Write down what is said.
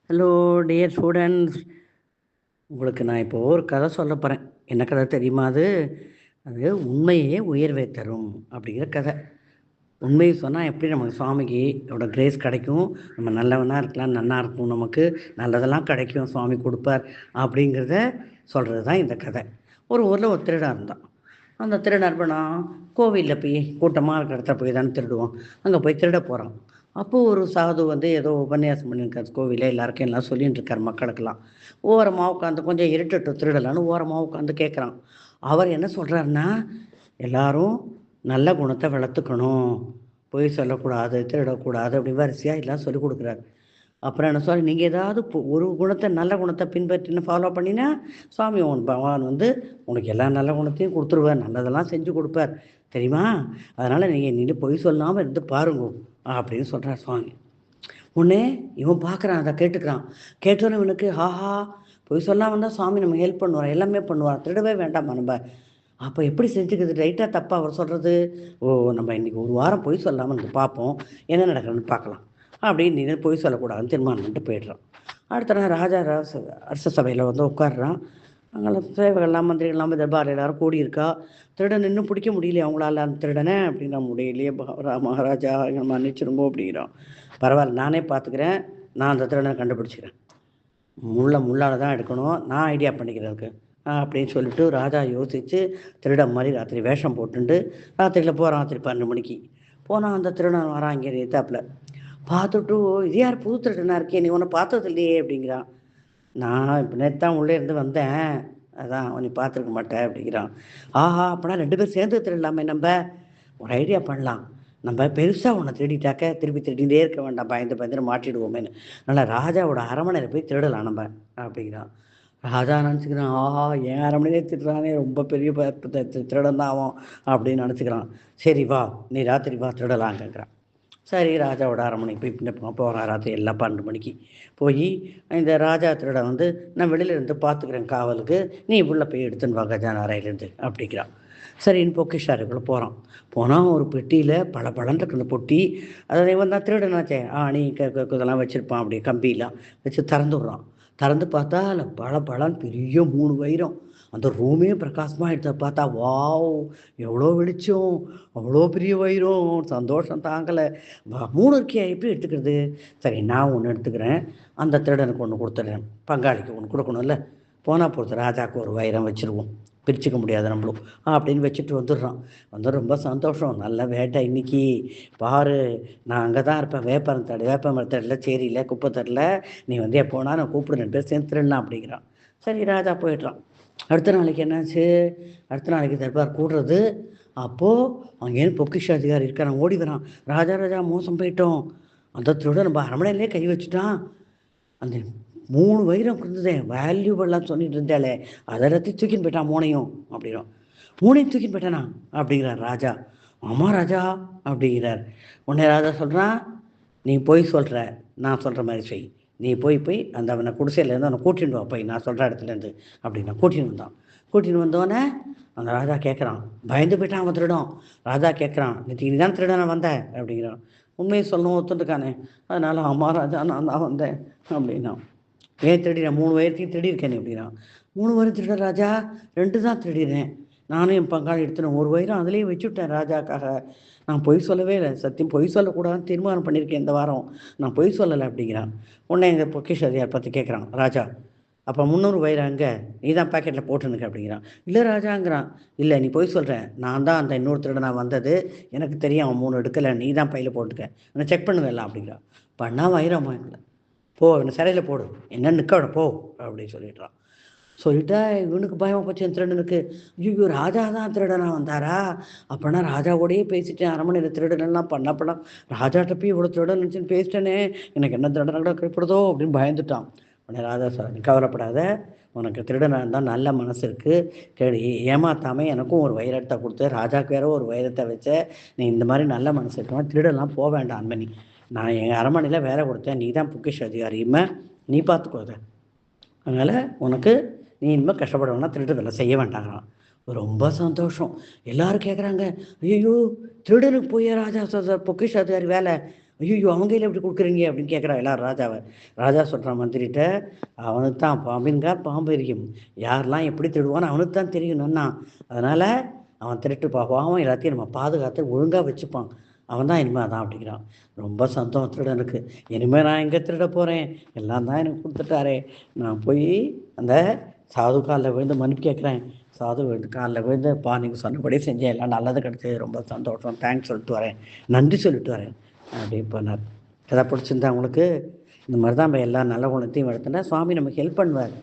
Hello dear students, உங்களுக்கு நான் இப்போ ஒரு கதை சொல்ல போகிறேன். என்ன கதை தெரியுமா? அது உண்மையே உயர்வை தரும் அப்படிங்கிற கதை. உண்மையை சொன்னால் எப்படி நமக்கு சுவாமிக்கு இதோட கிரேஸ் கிடைக்கும், நம்ம நல்லவனாக இருக்கலாம், நன்னா இருக்கும், நமக்கு நல்லதெல்லாம் கிடைக்கும், சுவாமி கொடுப்பார் அப்படிங்கிறத சொல்கிறது தான் இந்த கதை. ஒரு ஊரில் ஒரு திருடன் இருந்தான். அந்த திருடன் என்ன பண்ணான்? கோவிலில் போய் கூட்டமாக இருக்கிற இடத்துல போய் தானே திருடுவோம். அங்கே போய் திருட போகிறான். அப்போது ஒரு சாது ஏதோ உபன்யாசம் பண்ணியிருக்காரு கோவிலில், எல்லாருக்கும் எல்லாம் சொல்லிட்டு இருக்கார் மக்களுக்கெல்லாம். ஓரமாக உட்காந்து கொஞ்சம் இருட்டட்டும் திருடலான்னு ஓரமாக உட்காந்து கேட்குறான். அவர் என்ன சொல்கிறாருன்னா, எல்லாரும் நல்ல குணத்தை வளர்த்துக்கணும், பொய் சொல்லக்கூடாது, திருடக்கூடாது, அப்படி வரிசையாக எல்லாம் சொல்லிக் கொடுக்குறாரு. அப்புறம் என்ன சொல்ல, நீங்கள் ஏதாவது ஒரு குணத்தை நல்ல குணத்தை பின்பற்றின்னு ஃபாலோ பண்ணினா சுவாமி பகவான் உனக்கு எல்லா நல்ல குணத்தையும் கொடுத்துருவார், நல்லதெல்லாம் செஞ்சு கொடுப்பார் தெரியுமா? அதனால் நீங்கள் நின்று பொய் சொல்லாமல் இருந்து பாருங்க அப்படின்னு சொல்கிறார் சுவாமி. உடனே இவன் பார்க்குறான், அதை கேட்டுக்கிறான். கேட்டோன்னே இவனுக்கு ஆஹா, பொய் சொல்லாமல் இருந்தால் சுவாமி நம்ம ஹெல்ப் பண்ணுவார், எல்லாமே பண்ணுவார், திருடவே வேண்டாமா நம்ம. அப்போ எப்படி செஞ்சுக்கிறது, ரைட்டாக தப்பாக அவர் சொல்கிறது? ஓ, நம்ம இன்றைக்கி ஒரு வாரம் பொய் சொல்லாமல் இருந்து பார்ப்போம், என்ன நடக்கிறதுன்னு பார்க்கலாம் அப்படின்னு நீ பொய் சொல்லக்கூடாதுன்னு தீர்மானம் பண்ணிட்டு போயிடுறான். அடுத்த நாள் ராஜா அரச சபையில் உட்காடுறான். அங்கே சேவகள்லாம் மந்திரிகள்லாம் தர்பார் எல்லாரும் கூடியிருக்கா. திருடன் இன்னும் பிடிக்க முடியலையே அவங்களால, அந்த திருடனை அப்படின்னா முடியலையே மகாராஜா எங்களை மன்னிச்சிருங்கோ அப்படிங்கிறான். பரவாயில்ல, நானே பார்த்துக்கிறேன், நான் அந்த திருடனை கண்டுபிடிச்சிக்கிறேன், முள்ளால் தான் எடுக்கணும், நான் ஐடியா பண்ணிக்கிறதுக்கு அப்படின்னு சொல்லிட்டு ராஜா யோசித்து திருடன் மாதிரி ராத்திரி வேஷம் போட்டுட்டு ராத்திரியில் போகிறான். ராத்திரி 12 மணிக்கு போனால் அந்த திருடன் வரான். இங்கே எத்தாப்பில் பார்த்துட்டு, இது யார் புது திருடனாக இருக்கே, நீ உன்னை பார்த்தது இல்லையே அப்படிங்கிறான். நான் இப்போ நேற்று தான் உள்ளே இருந்து வந்தேன், அதான் நீ பார்த்துருக்க மாட்டேன் அப்படிங்கிறான். ஆஹா, அப்படின்னா 2 பேர் சேர்ந்து திருடலாமே, நம்ம ஒரு ஐடியா பண்ணலாம், நம்ம பெருசாக உன்னை திருடிட்டாக்க திருப்பி திருடிகிட்டே இருக்க வேண்டாம், பயந்து பயந்து மாட்டிடுவோமேன்னு. அதனால் ராஜாவோட அரமனையில் போய் திருடலாம் நம்ம அப்படிங்கிறான். ராஜா நினச்சிக்கிறான், ஆஹா, என் அரமனையிலே திருடுறானே, ரொம்ப பெரிய திருடன் தான் ஆகும் அப்படின்னு நினச்சிக்கிறான். சரி வா, நீ ராத்திரி வா திருடலாங்கிறான். சரி, ராஜாவோட அரமனைக்கு போய் போகிறான். ராத்திரி எல்லாம் 12 மணிக்கு போய் இந்த ராஜா திருடன் நான் வெளியில இருந்து பார்த்துக்கிறேன் காவலுக்கு, நீ உள்ளே போய் எடுத்துன்னு வா கஜான அறையிலேருந்து அப்படிங்கிறான். சரின்னு பொக்கிஷாருக்குள்ளே போகிறான். போனால் ஒரு பெட்டியில் பல பலன் இருக்கு அந்த பொட்டி. அதாவது இவன் தான் திருடனாச்சே, ஆணி இதெல்லாம் வச்சுருப்பான், அப்படியே கம்பியெல்லாம் வச்சு திறந்து விட்றான். திறந்து பார்த்தா அதில் பல பலன் பெரிய 3 வைரம். அந்த ரூமே பிரகாசமாக எடுத்து பார்த்தா, வாவ், எவ்வளோ வெளிச்சம், அவ்வளோ பெரிய வைரம், சந்தோஷம் தாங்கலை. 3 இருக்கே, எப்படி எடுத்துக்கிறது? சரி, நான் ஒன்று எடுத்துக்கிறேன், அந்த திருடனுக்கு ஒன்று கொடுத்துட்றேன், பங்காளிக்கு ஒன்று கொடுக்கணும்ல, போனால் பொறுத்து ராஜாவுக்கு ஒரு வைரம் வச்சுருவோம், பிரிச்சுக்க முடியாது நம்மளும் அப்படின்னு வச்சுட்டு வந்துடுறான். ரொம்ப சந்தோஷம், நல்ல வேட்டை இன்னைக்கு, பாரு நான் அங்கே தான் இருப்பேன், வேப்ப மரத்தடியில், சேரியில், குப்பத்தடியில், நீ எப்போனா நான் கூப்பிடு, 2 பேர் சேர்ந்துடலாம் அப்படிங்கிறான். சரி, ராஜா போயிடுறான். அடுத்த நாளைக்கு என்னாச்சு? அடுத்த நாளைக்கு தர்பார் கூடுறது. அப்போது அங்கேருந்து பொக்கிஷ அதிகாரி இருக்கான், ஓடி வரான். ராஜா மோசம் போயிட்டோம், அந்த திருடன் நம்ம அரமனையிலே கை வச்சுட்டான், அந்த 3 வைரம் இருந்ததே வேல்யூபெல்லாம் சொல்லிட்டு இருந்தாலே, அதை எல்லாத்தையும் தூக்கின்னு போயிட்டான், மூணையும் அப்படிங்கிறோம். 3ஐயும் தூக்கின்னு போயிட்டானா அப்படிங்கிறார் ராஜா. ஆமாம் ராஜா அப்படிங்கிறார். உடனே ராஜா சொல்கிறான், நீ போய் சொல்கிற, நான் சொல்கிற மாதிரி செய், நீ போய் அந்த அவனை குடிசையிலேருந்து அவனை கூட்டின்னு வா, போய் நான் சொல்கிற இடத்துலேருந்து அப்படின்னா கூட்டின்னு வந்தான். கூட்டின்னு வந்தோடனே அந்த ராஜா கேட்குறான், பயந்து போயிட்டான் அவன் திருடம். ராஜா கேட்குறான், நீ தான் திருடனை வந்த அப்படிங்கிறான். உண்மையை சொல்லணும் ஒத்துட்டுக்கானே, அதனால் ஆமாம் ராஜா, நான் தான் வந்தேன் அப்படின்னா. ஏன் திருடினேன்? 3 வயத்தையும் திருடியிருக்கேனே அப்படின்னா. 3 வயிறு திருட ராஜா, 2 தான் திருடினேன், நானும் என் பங்காளி எடுத்துனேன், 1 வயிறும் அதிலேயே வச்சுவிட்டேன் ராஜாக்காக, நான் பொய் சொல்லவே இல்லை, சத்தியம் பொய் சொல்லக்கூடாதுன்னு தீர்மானம் பண்ணியிருக்கேன் இந்த வாரம், நான் பொய் சொல்லலை அப்படிங்கிறான். உடனே எங்கள் பொக்கிஷ அதிகாரி பார்த்து கேட்குறான் ராஜா, அப்போ 300 வயிறு அங்கே நீ தான் பேக்கெட்டில் போட்டுனுக்க அப்படிங்கிறான். இல்லை ராஜாங்கிறான். இல்லை, நீ பொய் சொல்கிறேன், நான் தான் அந்த இன்னொரு திருடனா வந்தது, எனக்கு தெரியும் அவன் 3 எடுக்கலை, நீ தான் பையில் போட்டுக்க, என்னை செக் பண்ணுவேலாம் அப்படிங்கிறான். பண்ணா வைரம் வாங்கல, போ என்ன சிறையில் போடு, என்ன நிற்க விட போ அப்படின்னு சொல்லிடுறான். சொல்லிட்டா இவனுக்கு பயமாக போச்சு, என் திருடனுக்கு. ஐயோ, ராஜா தான் திருடனா வந்தாரா? அப்போனா ராஜாவோடையே பேசிட்டேன், அரமனையில் திருடனெல்லாம் பண்ணப்படம், ராஜாட்ட போய் இவ்வளோ திருடன் நினச்சின்னு பேசிட்டேனே, எனக்கு என்ன திருடனோட கைப்படுதோ அப்படின்னு பயந்துட்டான். உடனே ராஜா சார், நீ கவலைப்படாத, உனக்கு திருடனாக இருந்தால் நல்ல மனசு இருக்குது, கேடு ஏமாத்தாமல் எனக்கும் ஒரு வைரத்தை கொடுத்து, ராஜாவுக்கு வேற ஒரு வைரத்தை வச்ச, நீ இந்த மாதிரி நல்ல மனசு இருக்கணும், திருடெல்லாம் போக வேண்டாம் அன்பனி, நான் எங்கள் அரமனையில் வேலை கொடுத்தேன், நீ தான் பொக்கிஷ அதிகாரியுமே, நீ பார்த்துக்கோத, அதனால் உனக்கு நீ இனிமேல் கஷ்டப்படணும்னா திருடுதெல்லாம் செய்ய வேண்டாங்களாம். ரொம்ப சந்தோஷம். எல்லாரும் கேட்குறாங்க, ஐயோ, திருடனுக்கு போய் ராஜா பொக்கிஷ அதிகாரி வேலை, ஐயோ அவங்க கையில் எப்படி கொடுக்குறீங்க அப்படின்னு கேட்குறா எல்லாரும் ராஜாவை. ராஜா சொல்கிறான் மந்திரிட்ட, அவனுக்கு தான் பாம்பின்கார் பாம்பு எரியும், யாரெல்லாம் எப்படி திருடுவான்னு அவனுக்கு தான் தெரியணும்னா, அதனால் அவன் திருட்டு பாவம் எல்லாத்தையும் நம்ம பாதுகாத்து ஒழுங்காக வச்சுப்பான், அவன் தான் இனிமேல் தான் அப்படிங்கிறான். ரொம்ப சந்தோஷம் திருடனுக்கு. இனிமேல் நான் எங்கே திருட போகிறேன், எல்லாம் தான் எனக்கு கொடுத்துட்டாரே, நான் போய் அந்த சாது காலில் விழுந்து மன்னிப்பு கேட்குறேன். சாது விழுந்து காலில் விழுந்து, "பா நீங்கள் சொன்னபடி செஞ்சேன், எல்லாம் நல்லது கிடச்சிது, ரொம்ப சந்தோஷம், தேங்க்ஸ் சொல்லிட்டு வரேன், நன்றி சொல்லிட்டு வரேன்" அப்படின்னு பண்ணார். கதை பிடிச்சிருந்தா உங்களுக்கு? இந்த மாதிரி தான் நம்ம எல்லா நல்ல குணத்தையும் வளர்த்துனா சுவாமி நமக்கு ஹெல்ப் பண்ணுவார்.